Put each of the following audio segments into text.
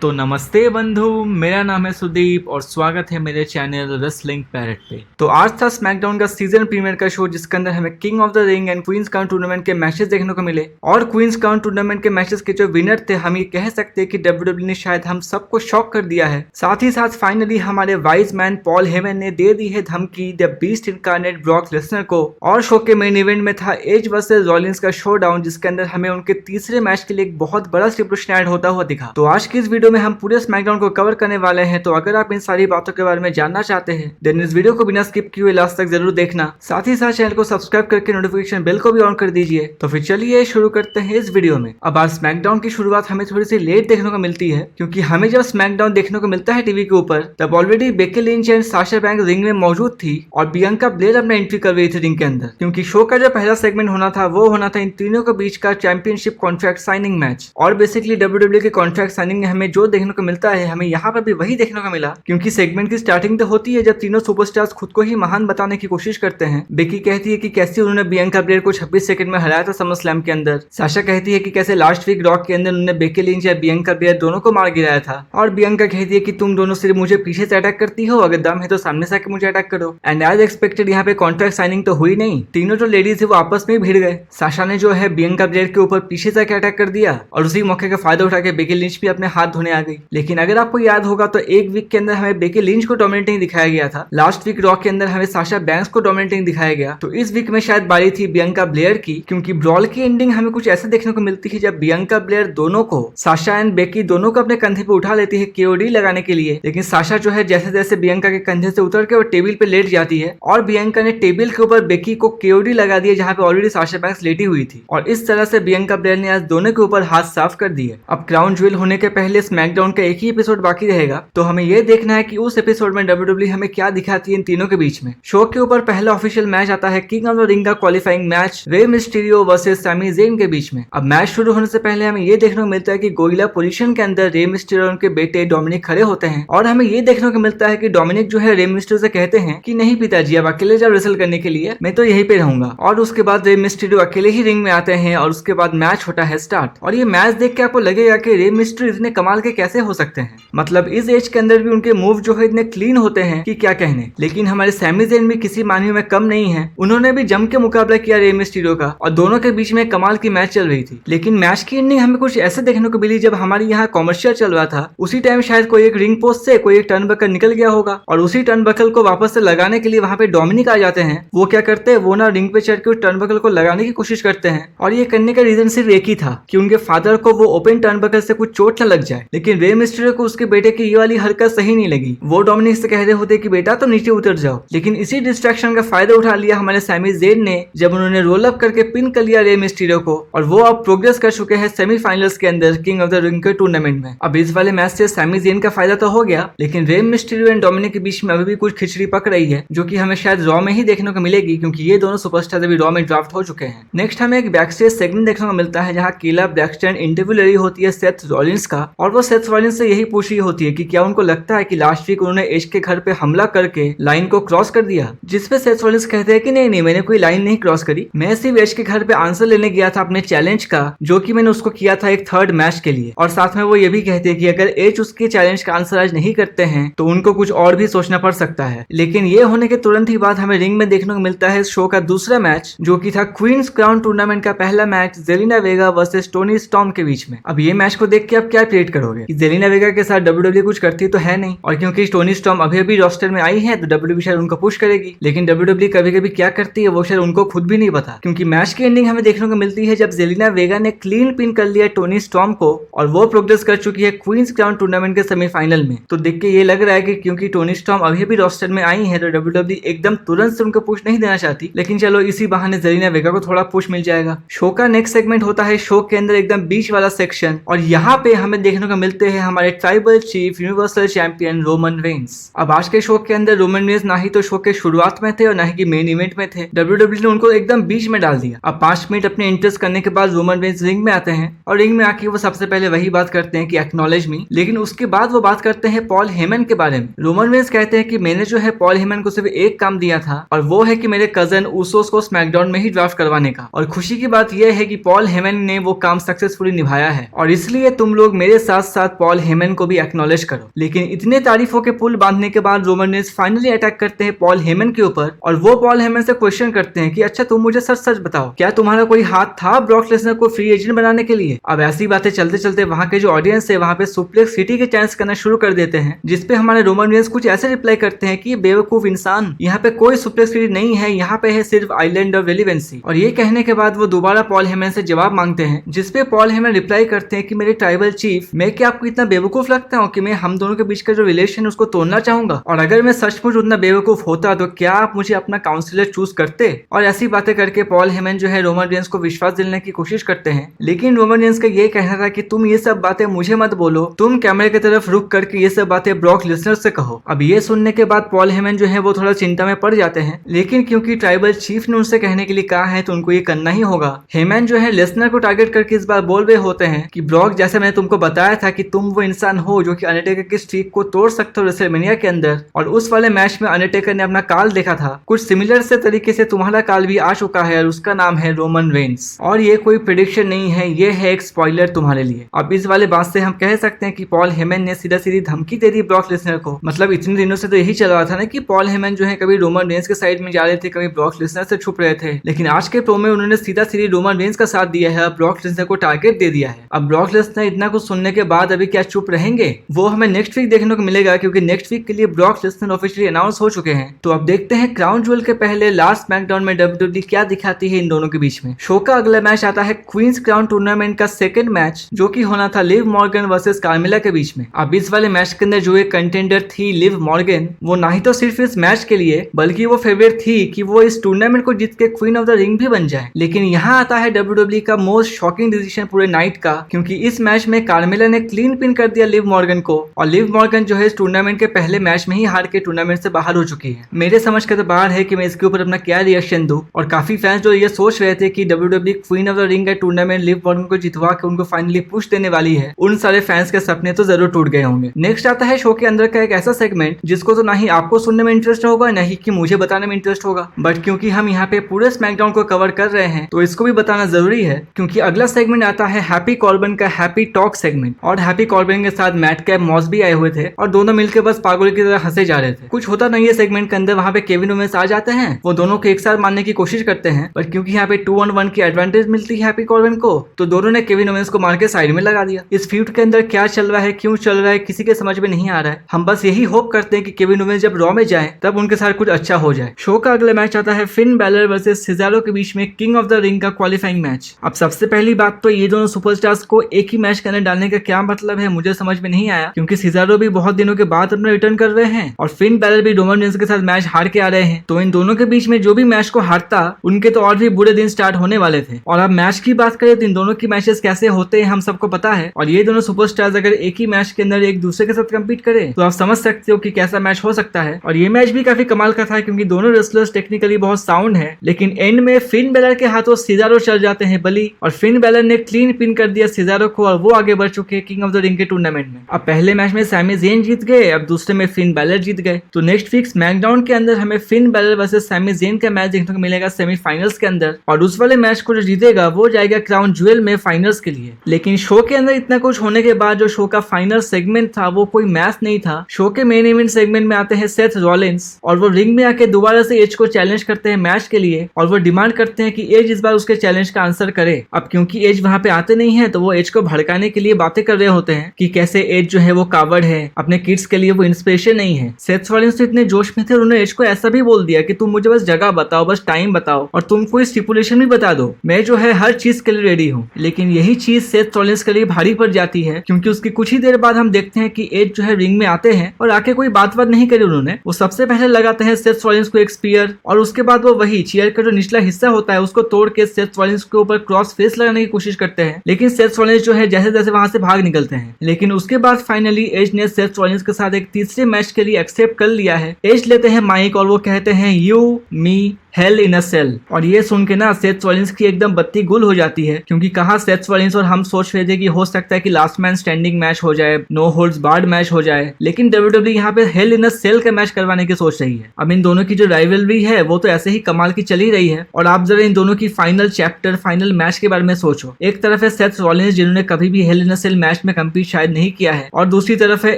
तो नमस्ते बंधु, मेरा नाम है सुदीप और स्वागत है मेरे चैनल रेसलिंग पैरेट पे। तो आज था स्मैकडाउन का सीजन प्रीमियर का शो, जिसके अंदर हमें king of the ring and queen's crown tournament के मैचेस देखने को मिले। और क्वींस क्राउन टूर्नामेंट के मैचेस के जो विनर थे, हम ये कह सकते हैं कि डब्ल्यूडब्ल्यू ने शायद हम सबको शॉक कर दिया है। साथ ही साथ फाइनली हमारे वाइज मैन पॉल हेमन ने दे दी है धमकी the beast incarnate Brock Lesnar को। और शो के मेन इवेंट में था एज वर्सेस रॉलिंस का शो डाउन, जिसके अंदर हमें उनके तीसरे मैच के लिए एक बहुत बड़ा स्टिपुलेशन ऐड होता हुआ दिखा। तो आज की इस वीडियो में हम पूरे स्मैकडाउन को कवर करने वाले हैं। तो अगर आप इन सारी बातों के बारे में जानना चाहते हैं देन इस वीडियो को बिना स्किप किए लास्ट तक जरूर देखना। साथ ही साथ चैनल को सब्सक्राइब करके नोटिफिकेशन बेल को भी ऑन कर दीजिए। तो फिर चलिए शुरू करते हैं इस वीडियो में। अब आज स्मैकडाउन की शुरुआत हमें थोड़ी सी लेट देखने को मिलती है, क्योंकि हमें जब स्मैकडाउन देखने को मिलता है टीवी के ऊपर, तब already Becky Lynch and Sasha banks ring में मौजूद थी और बियांका ब्लेयर अपना एंट्री कर रही थी रिंग के अंदर। क्योंकि शो का जो पहला सेगमेंट होना था वो होना था इन तीनों के बीच का चैंपियनशिप कॉन्ट्रैक्ट साइनिंग मैच। और बेसिकली डब्ल्यूडब्ल्यू के कॉन्ट्रैक्ट साइनिंग में हमें जो देखने को मिलता है, हमें यहाँ पर भी वही देखने को मिला। क्योंकि सेगमेंट की स्टार्टिंग तो होती है जब तीनों सुपरस्टार्स खुद को ही महान बताने की कोशिश करते हैं। बेकी कहती है कि कैसे उन्होंने बियांका ब्लेयर को 26 सेकंड में हराया था समर स्लैम के अंदर। साशा कहती है कि कैसे लास्ट वीक रॉक के अंदर उन्होंने बेकी लिंच या बियांका ब्लेयर दोनों को मार गिराया था। और बियांका कहती है कि तुम दोनों सिर्फ मुझे पीछे से अटैक करती हो, अगर दम है तो सामने से आके मुझे अटैक करो। एंड एज एक्सपेक्टेड यहाँ पे कॉन्ट्रैक्ट साइनिंग तो हुई नहीं, तीनों जो लेडीज है वो आपस में भिड़ गए। साशा ने जो है बियांका ब्लेयर के ऊपर पीछे से अटैक कर दिया और उसी मौके का फायदा उठा के बेकी लिंच भी अपने हाथ धोने आ गई। लेकिन अगर आपको याद होगा तो एक वीक के अंदर हमें बेकी लिंच को डोमिनेटिंग दिखाया गया था, लास्ट वीक रॉक के अंदर हमें साशा बैंक्स को डोमिनेटिंग दिखाया गया। तो इस वीक में शायद बारी थी बियांका ब्लेयर की, क्योंकि ब्रॉल की एंडिंग हमें कुछ ऐसे देखने को मिलती है जब बियांका ब्लेयर दोनों को, साशा एंड बेकी दोनों को अपने कंधे पे उठा लेती है केओडी लगाने के लिए। लेकिन साशा जो है जैसे जैसे बियांका के कंधे से उतर के वो टेबल पे लेट जाती है और बियांका ने टेबल के ऊपर बेकी को केओडी लगा दिया, जहाँ पे ऑलरेडी साशा बैंक्स लेटी हुई थी। और इस तरह से बियांका ब्लेयर ने आज दोनों के ऊपर हाथ साफ कर दिए। अब क्राउन ज्वेल होने के पहले स्मैकडाउन का एक ही एपिसोड बाकी रहेगा, तो हमें ये देखना है कि उस एपिसोड में डब्ल्यूडब्ल्यू हमें क्या दिखाती है इन तीनों के बीच में। शो के ऊपर पहला ऑफिशियल मैच आता है किंग ऑफ द रिंग का qualifying match Rey Mysterio versus Sami Zayn के बीच में। अब मैच शुरू होने से पहले हमें ये देखने को मिलता है कि गोरिल्ला पोजीशन के अंदर रे मिस्टीरियो और उनके बेटे डोमिनिक खड़े होते हैं। और हमें ये देखने को मिलता है कि डोमिनिक जो है रे मिस्टीरियो से कहते हैं कि नहीं पिताजी, अब अकेले जाओ रेसल करने के लिए, मैं तो यहीं पे रहूंगा। और उसके बाद रे मिस्टीरियो अकेले ही रिंग में आते हैं और उसके बाद मैच होता है स्टार्ट। और ये मैच देख के आपको लगेगा कि रे मिस्टीरियो इतने कमाल के कैसे हो सकते हैं, मतलब इस एज के अंदर भी उनके मूव जो है इतने क्लीन होते हैं कि क्या कहने। लेकिन हमारे सैमी ज़ेन भी किसी मानवी में कम नहीं है, उन्होंने भी जम के मुकाबला किया रे मिस्टीरियो का और दोनों के बीच में कमाल की मैच चल रही थी। लेकिन मैच की एंडिंग हमें कुछ ऐसे देखने को मिली, जब हमारे यहाँ कॉमर्शियल चल रहा था उसी टाइम शायद कोई एक रिंग पोस्ट से कोई एक टर्नबकल निकल गया होगा और उसी टर्नबकल को वापस से लगाने के लिए वहां पे डोमिनिक आ जाते हैं। वो क्या करते हैं, वो ना रिंग पे चढ़ के उस टर्नबकल को लगाने की कोशिश करते हैं। और ये करने का रीजन सिर्फ एक ही था कि उनके फादर को वो ओपन टर्नबकल से कुछ चोट न लग जाए। लेकिन रे मिस्टीरियो को उसके बेटे की ये वाली हरकत सही नहीं लगी। वो डोमिनिक से कह रहे होते कि बेटा तो नीचे उतर जाओ, लेकिन इसी डिस्ट्रैक्शन का फायदा उठा लिया हमारे सैमी ज़ेन ने, जब उन्होंने रोल अप करके पिन कर लिया रे मिस्टीरियो को। और वो अब प्रोग्रेस कर चुके हैं सेमीफाइनल्स के अंदर किंग ऑफ द रिंग के टूर्नामेंट में। अब इस वाले मैच से सैमी ज़ेन का फायदा तो हो गया, लेकिन रे मिस्टीरियो एंड डोमिनिक के बीच में अभी भी कुछ खिचड़ी पक रही है, जो कि हमें शायद रॉ में ही देखने को मिलेगी, क्योंकि ये दोनों सुपरस्टार अभी रॉ में ड्राफ्ट हो चुके हैं। नेक्स्ट हमें एक बैक स्टेज सेगमेंट देखने को मिलता है, जहाँ कीला ब्लैकस्टन इंटरव्यू ले रही होती है सेथ रॉलिंस का। और वो सेथ रॉलिंस से यही पूछ रही होती है कि क्या उनको लगता है कि लास्ट वीक उन्होंने एज के घर पे हमला करके लाइन को क्रॉस कर दिया। जिसपे सेथ रॉलिंस कहते हैं कि नहीं नहीं, मैंने कोई लाइन नहीं क्रॉस करी, मैं सिर्फ एज के घर पे आंसर लेने गया था अपने चैलेंज का, जो कि मैंने उसको किया था एक थर्ड मैच के लिए। और साथ में वो ये भी कहते हैं कि अगर एज उसके चैलेंज का आंसर आज नहीं करते हैं तो उनको कुछ और भी सोचना पड़ सकता है। लेकिन ये होने के तुरंत ही बाद हमें रिंग में देखने को मिलता है शो का दूसरा मैच, जो कि था क्वींस क्राउन टूर्नामेंट का पहला मैच जेलिना वेगा वर्सेस टोनी स्टॉर्म के बीच में। अब ये मैच को देख के आप क्या प्रेडिक्ट करोगे कि जेलिना वेगा के साथ डब्ल्यूडब्ल्यू कुछ करती तो है नहीं, और क्योंकि टोनी स्टॉर्म अभी अभी रोस्टर में आई है तो डब्ल्यूडब्ल्यू शायद उनको पुश करेगी। लेकिन डब्ल्यूडब्ल्यू कभी कभी क्या करती है वो शायद उनको खुद भी नहीं पता, क्योंकि मैच की एंडिंग हमें देखने को मिलती है जब जेलिना वेगा ने क्लीन पिन कर लिया टोनी स्टॉर्म को और वो प्रोग्रेस कर चुकी है क्वींस क्राउन टूर्नामेंट के सेमीफाइनल में। तो देख के ये लग रहा है कि क्योंकि टोनी स्टॉर्म अभी अभी रोस्टर में आई है तो डब्ल्यूडब्ल्यू एकदम तुरंत से उनको पुश नहीं देना चाहती। लेकिन चलो इसी बहाने जेलिना वेगा को थोड़ा पुश मिल जाएगा। शो का नेक्स्ट सेगमेंट होता है शो के अंदर एकदम बीच वाला सेक्शन, और यहाँ पे हमें देखने को मिलते हैं हमारे tribal chief universal champion Roman Reigns. अब आज के शो के अंदर रोमन रेंस ना ही तो शो के शुरुआत में थे और ना ही मेन इवेंट में थे, डब्ल्यूडब्ल्यू ने उनको एकदम बीच में डाल दिया। अब 5 मिनट अपने इंटरेस्ट करने के बाद रोमन रेंस रिंग में आते हैं और रिंग में आके वो सबसे पहले वही बात करते हैं कि एक्नॉलेज मी, लेकिन उसके बाद वो बात करते हैं पॉल हेमन के बारे में। रोमन रेंस कहते हैं कि मैंने जो है पॉल हेमन को सिर्फ एक काम दिया था, और वो है कि मेरे कजन ऊसोस को स्मैकडाउन में ही ड्राफ्ट करवाने का। और खुशी की बात यह है कि पॉल हेमन ने वो काम सक्सेसफुली निभाया है, और इसलिए तुम लोग मेरे साथ साथ पॉल हेमन को भी एक्नॉलेज करो। लेकिन इतने तारीफों के पुल बांधने के बाद रोमन रेंस फाइनली अटैक करते हैं पॉल हेमन के ऊपर और वो पॉल हेमन से क्वेश्चन करते हैं कि अच्छा तुम मुझे सच सच बताओ, क्या तुम्हारा कोई हाथ था ब्रॉक लेसनर को फ्री एजेंट बनाने के लिए? अब ऐसी बातें चलते चलते वहाँ के जो ऑडियंस है वहाँ पे सुप्लेक्स सिटी के चांस करना शुरू कर देते हैं, जिसपे हमारे रोमन रेंस कुछ ऐसे रिप्लाई करते हैं कि ये बेवकूफ इंसान, यहाँ पे कोई सुप्लेक्स सिटी नहीं है, यहाँ पे है सिर्फ आइलैंड ऑफ रेलिवेंसी। और ये कहने के बाद वो दोबारा पॉल हेमन से जवाब मांगते हैं, जिसपे पॉल हेमन रिप्लाई करते हैं कि मेरे ट्राइबल चीफ, मैं क्या आपको इतना बेवकूफ लगता हूँ कि मैं हम दोनों के बीच का जो रिलेशन है उसको तोड़ना चाहूंगा? और अगर मैं सचमुच उतना बेवकूफ होता तो क्या आप मुझे अपना काउंसिलर चूज करते? और ऐसी बातें करके पॉल हेमन जो है रोमन रेंस को विश्वास दिलाने की कोशिश करते हैं, लेकिन रोमन रेंस का ये कहना था कि तुम ये सब बातें मुझे मत बोलो, तुम कैमरे की तरफ रुक करके ये सब बातें ब्रॉक लेसनर से कहो। अब ये सुनने के बाद पॉल हेमन जो है वो थोड़ा चिंता में पड़ जाते हैं, लेकिन क्योंकि ट्राइबल चीफ ने उनसे कहने के लिए कहा है तो उनको ये करना ही होगा। हेमन जो है लेसनर को टारगेट करके इस बार बोल रहे होते हैं कि ब्रॉक, जैसे मैंने तुमको बताया था कि तुम वो इंसान हो जो कि अंडरटेकर की स्ट्रीक को तोड़ सकते हो रेसलमेनिया के अंदर, और उस वाले मैच में अंडरटेकर ने अपना काल देखा था, कुछ सिमिलर से तरीके से तुम्हारा काल भी आ चुका है और उसका नाम है रोमन रेंस। और ये कोई प्रेडिक्शन नहीं है, ये है एक स्पॉइलर तुम्हारे लिए। अब इस वाले बात से हम कह सकते हैं कि पॉल हेमन ने सीधा सीधी धमकी दे दी ब्रॉक लेसनर को। मतलब इतने दिनों से तो यही चल रहा था ना कि पॉल हेमन जो है कभी रोमन रेंस के साइड में जा रहे थे, कभी ब्रॉक लेसनर से छुप रहे थे, लेकिन आज के प्रो में उन्होंने सीधा सीधी रोमन रेंस का साथ दिया है, ब्रॉक लेसनर को टारगेट दे दिया है। अब ब्रॉक लेसनर इतना कुछ सुनने के बाद अभी क्या चुप रहेंगे, वो हमें नेक्स्ट वीक देखने को मिलेगा, क्योंकि नेक्स्ट वीक के लिए ब्रॉक लेसनर ऑफिशियली अनाउंस हो चुके हैं। तो अब देखते हैं क्राउन ज्वेल के पहले लास्ट स्मैकडाउन में WWE क्या दिखाती है इन दोनों के बीच में। शो का अगला मैच आता है क्वींस क्राउन टूर्नामेंट का सेकंड मैच, जो कि होना था लिव मॉर्गन वर्सेस कार्मेला के बीच में। अब इस वाले मैच के अंदर जो एक कंटेंडर थी लिव मॉर्गन, वो ना ही तो सिर्फ इस मैच के लिए बल्कि वो फेवरेट थी कि वो इस टूर्नामेंट को जीत के क्वीन ऑफ द रिंग भी बन जाए। लेकिन यहाँ आता है WWE का मोस्ट शॉकिंग डिसीजन पूरे नाइट का, क्योंकि इस मैच में कार्मेला ने क्लीन पिन कर दिया लिव मॉर्गन को, और लिव मॉर्गन जो है इस टूर्नामेंट के पहले मैच में ही हार के टूर्नामेंट से बाहर हो चुकी है। मेरे समझ के तो बाहर है कि मैं इसके ऊपर अपना क्या रिएक्शन दूं, और काफी फैंस जो ये सोच रहे थे कि WWE queen of the ring का टूर्नामेंट लिव मॉर्गन को जितवा के उनको फाइनली पुश देने वाली है, उन सारे फैंस के सपने तो जरूर टूट गए होंगे। नेक्स्ट आता है शो के अंदर का एक ऐसा सेगमेंट जिसको तो ना ही आपको सुनने में इंटरेस्ट होगा, ना ही कि मुझे बताने में इंटरेस्ट होगा, बट क्योंकि हम यहाँ पे पूरे स्मैकडाउन को कवर कर रहे हैं तो इसको भी बताना जरूरी है, क्योंकि अगला सेगमेंट आता है हैप्पी कॉर्बन का हैप्पी टॉक सेगमेंट। और हैप्पी कॉर्बन के साथ मैट कैप मॉस भी आए हुए थे और दोनों मिलकर बस पागल की तरह हंसे जा रहे थे। कुछ होता नहीं है सेगमेंट के अंदर, वहाँ पे केविन ओवेंस आ जाते हैं, वो दोनों को एक साथ मारने की कोशिश करते हैं, पर क्योंकि यहाँ पे 2-on-1 की एडवांटेज मिलती है हैप्पी कॉर्बन को, तो दोनों ने केविन ओवेंस को मार के साइड में लगा दिया। इस फ्यूड के अंदर क्या चल रहा है, क्यों चल रहा है, किसी के समझ में नहीं आ रहा है। हम बस यही होप करते हैं कि केविन ओवेंस जब रॉ में जाए तब उनके साथ कुछ अच्छा हो जाए। शो का अगला मैच आता है फिन बैलर वर्सेस सिजारो के बीच में किंग ऑफ द रिंग का क्वालिफाइंग मैच। अब सबसे पहली बात तो ये दोनों सुपरस्टार्स को एक ही मैच के अंदर डालने का क्या मतलब है, मुझे समझ में नहीं आया, क्योंकि सिजारो भी बहुत दिनों के बाद अपना रिटर्न कर रहे हैं और फिन बैलर भी रोमन रेंस के साथ मैच हार के आ रहे हैं, तो इन दोनों के बीच में जो भी मैच को हारता उनके तो और भी बुरे दिन स्टार्ट होने वाले थे। और अब मैच की बात करें तो इन दोनों की मैचेस कैसे होते हैं हम सबको पता है, और ये दोनों सुपरस्टार्स अगर एक ही मैच के अंदर एक दूसरे के साथ कम्पीट करें तो आप समझ सकते हो कि कैसा मैच हो सकता है। और ये मैच भी काफी कमाल का था, क्योंकि दोनों रेसलर्स टेक्निकली बहुत साउंड है, लेकिन एंड में फिन बैलर के हाथों सिजारो चल जाते हैं बली, और फिन बैलर ने क्लीन पिन कर दिया सिजारो को, और वो आगे बढ़ चुके हैं किंग ऑफ द रिंग के टूर्नामेंट में। अब पहले मैच में सैमी ज़ेन जीत गए, अब दूसरे में फिन बैलर जीत गए, तो नेक्स्ट वीक स्मैकडाउन के अंदर हमें Finn Balor versus Sami Zayn का मैच देखने को मिलेगा सेमीफाइनल्स के अंदर, और उस वाले मैच को जो जीतेगा वो जाएगा क्राउन ज्वेल में फाइनल्स के लिए। लेकिन शो के अंदर इतना कुछ होने के बाद जो शो का फाइनल सेगमेंट था वो कोई मैच नहीं था। शो के मेन इवेंट सेगमेंट में आते हैं सेथ रॉलिंस, और वो रिंग में आके दोबारा से एज को चैलेंज करते हैं मैच के लिए, और वो डिमांड करते हैं कि एज इस बार उसके चैलेंज का आंसर करे। अब क्योंकि एज वहां पे आते नहीं है तो वो एज को भड़काने के लिए बातें कर रहे होते हैं कि कैसे एज जो है वो कावर्ड है, अपने किड्स के लिए वो इंस्पिरेशन नहीं है। सेथ रॉलिंस तो इतने जोश में थे, उन्होंने एज को ऐसा भी बोल दिया कि तुम मुझे बस जगह बताओ, बस टाइम बताओ, और तुम कोई स्टिपुलेशन भी बता दो, मैं जो है हर चीज के लिए रेडी हूँ। लेकिन यही चीज सेथ रॉलिंस के लिए भारी पड़ जाती है, क्योंकि उसकी कुछ ही देर बाद हम देखते हैं कि एज जो है रिंग में आते हैं और आके कोई बात नहीं करी उन्होंने। वो सबसे पहले लगाते हैं सेथ रॉलिंस को एक स्पीयर, और उसके बाद वो वही चेयर का जो निचला हिस्सा होता है उसको तोड़ के सेथ रॉलिंस के ऊपर क्रॉस फेस लगाने की कोशिश करते हैं, लेकिन सेथ रॉलिंस जो है जैसे जैसे वहां से भाग निकलते हैं। लेकिन उसके बाद फाइनली एज ने सेथ रॉलिंस के साथ एक तीसरे मैच के लिए एक्सेप्ट कर लिया है। एज लेते हैं माइक और वो कहते हैं you me Hell in a Cell. और ये सुन के ना सेथ रॉलिंस की एकदम बत्ती गुल हो जाती है, क्योंकि कहाँ सेथ रॉलिंस और हम सोच रहे थे कि हो सकता है कि लास्ट मैन स्टैंडिंग मैच हो जाए, नो होल्ड्स बार्ड मैच हो जाए, लेकिन WWE यहाँ पे हेल इन अ सेल का मैच करवाने की सोच रही है। अब इन दोनों की जो राइवलरी है वो तो ऐसे ही कमाल की चली रही है, और आप जरा इन दोनों की फाइनल चैप्टर, फाइनल मैच के बारे में सोचो। एक तरफ है सेथ रॉलिंस जिन्होंने कभी भी hello in a cell match में कम्पीट शायद नहीं किया है, और दूसरी तरफ है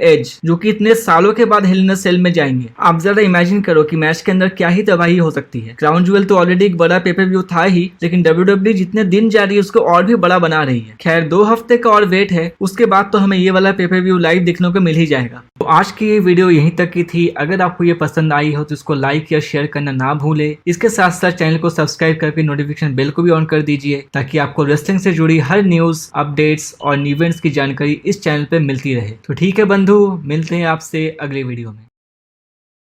एज जो कि इतने सालों के बाद हेल इन अ सेल में जाएंगे। आप जरा इमेजिन करो कि मैच के अंदर क्या ही तबाही हो सकती है। क्राउन ज्वेल तो ऑलरेडी एक बड़ा पेपर व्यू था ही, लेकिन WWE जितने दिन जा रही है उसको और भी बड़ा बना रही है। खैर 2 हफ्ते का और वेट है, उसके बाद तो हमें ये वाला पेपर व्यू लाइव देखने को मिल ही जाएगा। तो आज की ये वीडियो यहीं तक की थी। अगर आपको ये पसंद आई हो तो इसको लाइक या शेयर करना ना भूले। इसके साथ साथ चैनल को सब्सक्राइब करके नोटिफिकेशन बेल को भी ऑन कर दीजिए, ताकि आपको रेसलिंग से जुड़ी हर न्यूज, अपडेट्स और इवेंट्स की जानकारी इस चैनल पे मिलती रहे। तो ठीक है बंधु, मिलते हैं आपसे अगले वीडियो में।